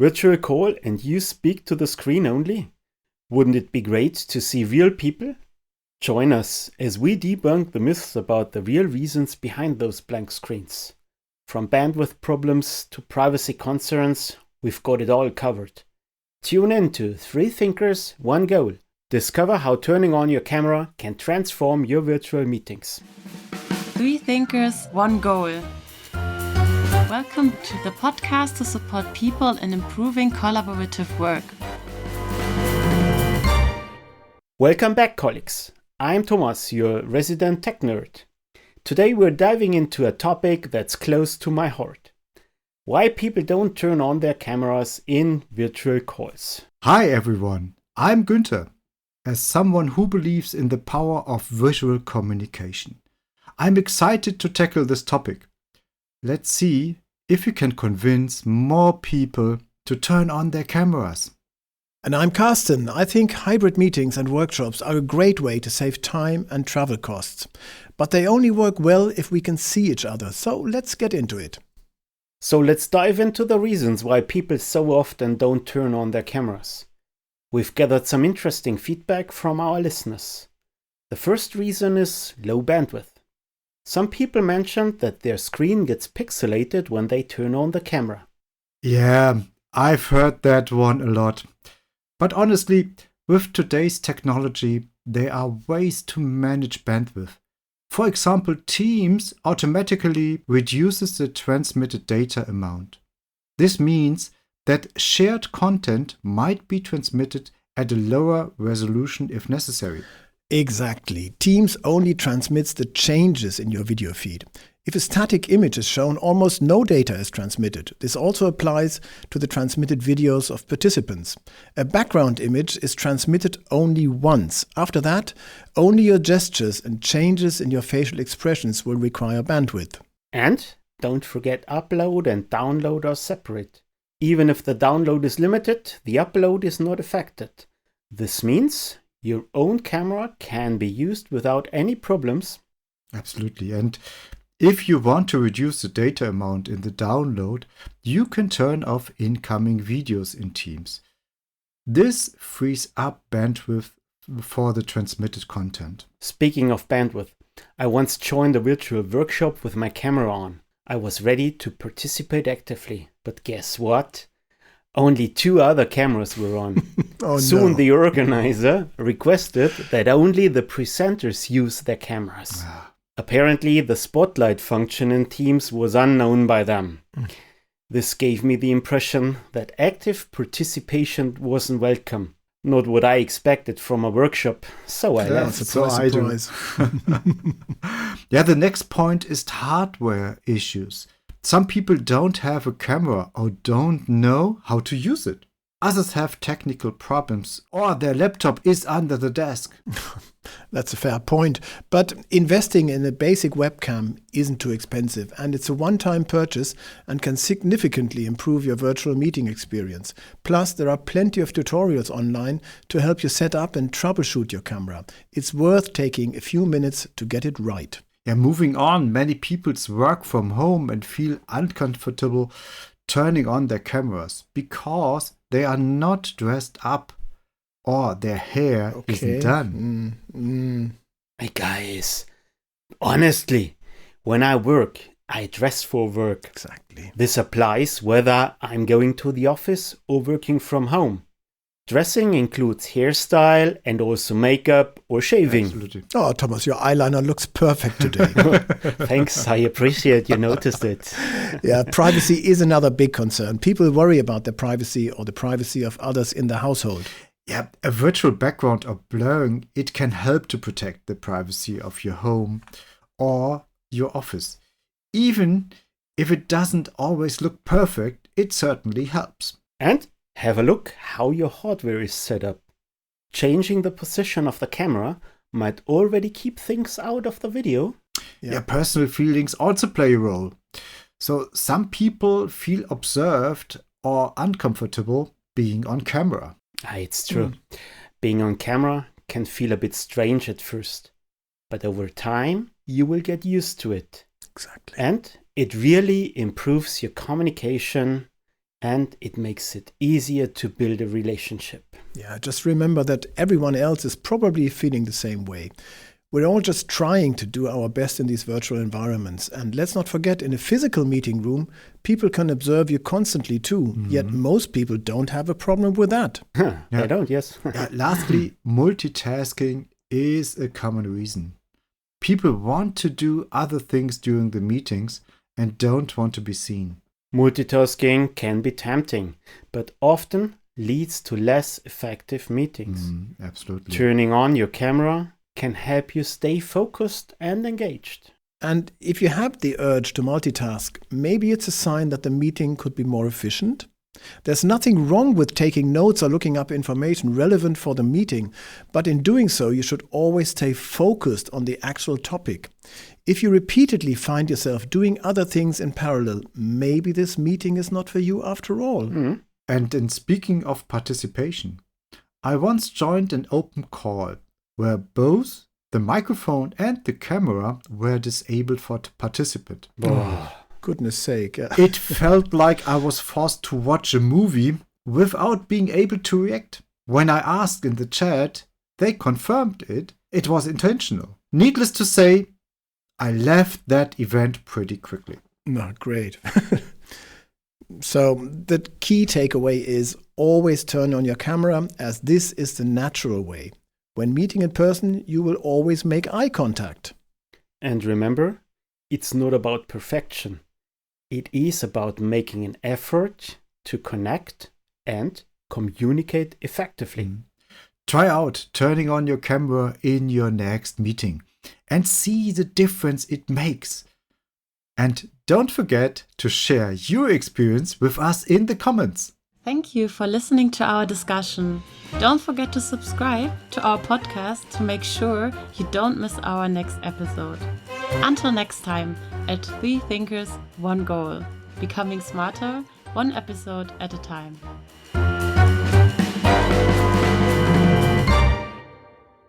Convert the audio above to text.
Virtual call and you speak to the screen only? Wouldn't it be great to see real people? Join us as we debunk the myths about the real reasons behind those blank screens. From bandwidth problems to privacy concerns, we've got it all covered. Tune in to 3 Thinkers, 1 Goal. Discover how turning on your camera can transform your virtual meetings. 3 Thinkers, 1 Goal. Welcome to the podcast to support people in improving collaborative work. Welcome back, colleagues. I'm Thomas, your resident tech nerd. Today we're diving into a topic that's close to my heart. Why people don't turn on their cameras in virtual calls. Hi everyone, I'm Günther. As someone who believes in the power of visual communication, I'm excited to tackle this topic. Let's see if we can convince more people to turn on their cameras. And I'm Carsten. I think hybrid meetings and workshops are a great way to save time and travel costs. But they only work well if we can see each other. So let's get into it. So let's dive into the reasons why people so often don't turn on their cameras. We've gathered some interesting feedback from our listeners. The first reason is low bandwidth. Some people mentioned that their screen gets pixelated when they turn on the camera. Yeah, I've heard that one a lot. But honestly, with today's technology, there are ways to manage bandwidth. For example, Teams automatically reduces the transmitted data amount. This means that shared content might be transmitted at a lower resolution if necessary. Exactly. Teams only transmits the changes in your video feed. If a static image is shown, almost no data is transmitted. This also applies to the transmitted videos of participants. A background image is transmitted only once. After that, only your gestures and changes in your facial expressions will require bandwidth. And don't forget upload and download are separate. Even if the download is limited, the upload is not affected. This means your own camera can be used without any problems. Absolutely. And if you want to reduce the data amount in the download, you can turn off incoming videos in Teams. This frees up bandwidth for the transmitted content. Speaking of bandwidth, I once joined a virtual workshop with my camera on. I was ready to participate actively, but guess what? Only 2 other cameras were on. Soon the organizer requested that only the presenters use their cameras. Apparently, the spotlight function in Teams was unknown by them. This gave me the impression that active participation wasn't welcome. Not what I expected from a workshop, so I left. Surprise. Yeah, the next point is hardware issues. Some people don't have a camera or don't know how to use it. Others have technical problems or their laptop is under the desk. That's a fair point. But investing in a basic webcam isn't too expensive, and it's a one-time purchase and can significantly improve your virtual meeting experience. Plus, there are plenty of tutorials online to help you set up and troubleshoot your camera. It's worth taking a few minutes to get it right. Yeah, moving on, many people work from home and feel uncomfortable turning on their cameras because they are not dressed up or their hair isn't done. Hey guys, honestly, when I work, I dress for work. Exactly. This applies whether I'm going to the office or working from home. Dressing includes hairstyle and also makeup or shaving. Absolutely. Oh, Thomas, your eyeliner looks perfect today. Thanks, I appreciate you noticed it. Yeah, privacy is another big concern. People worry about their privacy or the privacy of others in the household. Yeah, a virtual background or blurring, it can help to protect the privacy of your home or your office. Even if it doesn't always look perfect, it certainly helps. And have a look how your hardware is set up. Changing the position of the camera might already keep things out of the video. Yeah, personal feelings also play a role. So some people feel observed or uncomfortable being on camera. It's true. Being on camera can feel a bit strange at first, but over time you will get used to it. Exactly. And it really improves your communication and it makes it easier to build a relationship. Yeah, just remember that everyone else is probably feeling the same way. We're all just trying to do our best in these virtual environments. And let's not forget, in a physical meeting room, people can observe you constantly too. Yet most people don't have a problem with that. They don't, yes. Lastly, multitasking is a common reason. People want to do other things during the meetings and don't want to be seen. Multitasking can be tempting, but often leads to less effective meetings. Absolutely. Turning on your camera can help you stay focused and engaged. And if you have the urge to multitask, maybe it's a sign that the meeting could be more efficient. There's nothing wrong with taking notes or looking up information relevant for the meeting, but in doing so, you should always stay focused on the actual topic. If you repeatedly find yourself doing other things in parallel, maybe this meeting is not for you after all. And in speaking of participation, I once joined an open call where both the microphone and the camera were disabled for the participant. Goodness sake. It felt like I was forced to watch a movie without being able to react. When I asked in the chat, they confirmed it was intentional. Needless to say, I left that event pretty quickly. No, great. So the key takeaway is always turn on your camera, as this is the natural way. When meeting in person, you will always make eye contact. And remember, it's not about perfection. It is about making an effort to connect and communicate effectively. Try out turning on your camera in your next meeting and see the difference it makes. And don't forget to share your experience with us in the comments. Thank you for listening to our discussion. Don't forget to subscribe to our podcast to make sure you don't miss our next episode. Until next time, at 3 Thinkers, 1 Goal. Becoming smarter, 1 episode at a time.